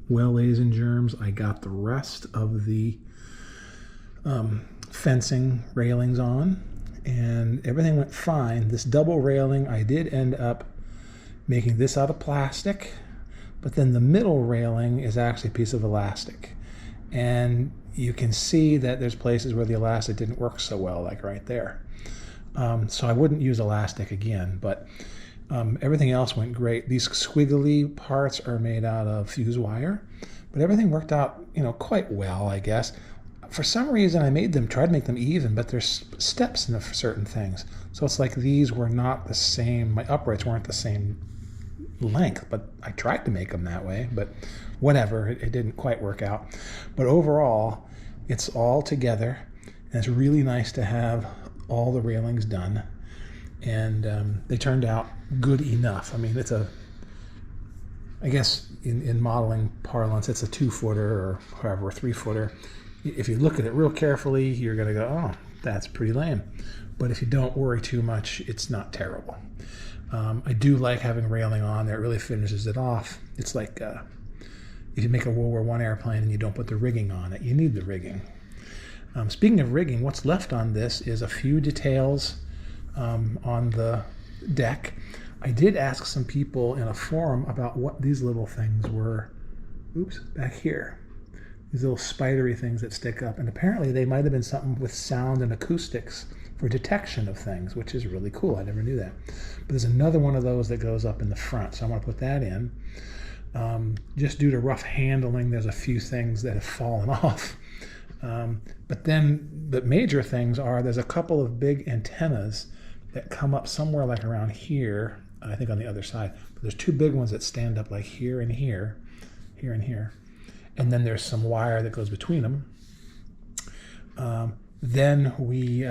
Well, ladies and germs, I got the rest of the fencing railings on, and everything went fine. This double railing, I did end up making this out of plastic, but then the middle railing is actually a piece of elastic. And you can see that there's places where the elastic didn't work so well, like right there. So I wouldn't use elastic again, but everything else went great. These squiggly parts are made out of fuse wire, but everything worked out, quite well, I guess. For some reason, I tried to make them even, but there's steps in certain things. So it's like these were not the same. My uprights weren't the same length, but I tried to make them that way, but whatever, it didn't quite work out. But overall, it's all together, and it's really nice to have all the railings done, and they turned out good enough. I mean, I guess in modeling parlance, it's a 2-footer or however, a 3-footer. If you look at it real carefully, you're going to go, oh, that's pretty lame. But if you don't worry too much, it's not terrible. I do like having railing on there. It really finishes it off. It's like if you make a World War I airplane and you don't put the rigging on it, you need the rigging. Speaking of rigging, what's left on this is a few details on the deck. I did ask some people in a forum about what these little things were. Oops, back here. These little spidery things that stick up. And apparently they might have been something with sound and acoustics for detection of things, which is really cool. I never knew that. But there's another one of those that goes up in the front, so I want to put that in. Just due to rough handling, there's a few things that have fallen off. But then the major things are there's a couple of big antennas that come up somewhere like around here, I think on the other side. But there's 2 big ones that stand up like here and here, here and here. And then there's some wire that goes between them. Then we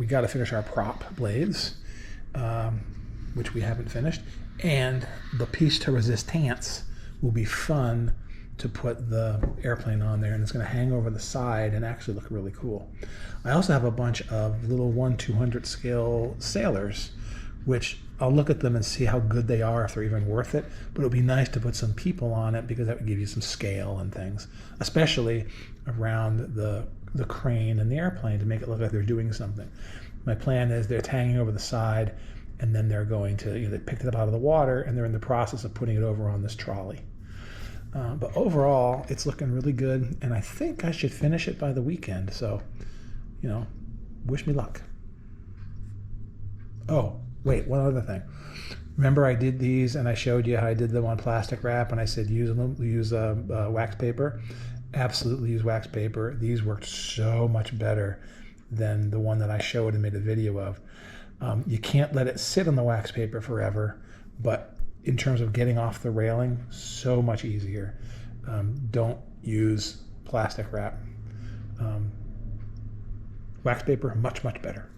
got to finish our prop blades, which we haven't finished. And the piece de resistance will be fun to put the airplane on there, and it's going to hang over the side and actually look really cool. I also have a bunch of little 1/200 scale sailors, which I'll look at them and see how good they are, if they're even worth it. But it would be nice to put some people on it because that would give you some scale and things, especially around the crane and the airplane to make it look like they're doing something. My plan is they're hanging over the side, and then they're going to, they picked it up out of the water and they're in the process of putting it over on this trolley. But overall, it's looking really good, and I think I should finish it by the weekend. So, wish me luck. Oh, wait, one other thing. Remember I did these and I showed you how I did them on plastic wrap, and I said use wax paper. Absolutely use wax paper. These worked so much better than the one that I showed and made a video of. You can't let it sit on the wax paper forever, but in terms of getting off the railing, so much easier. Don't use plastic wrap. Wax paper, much, much better.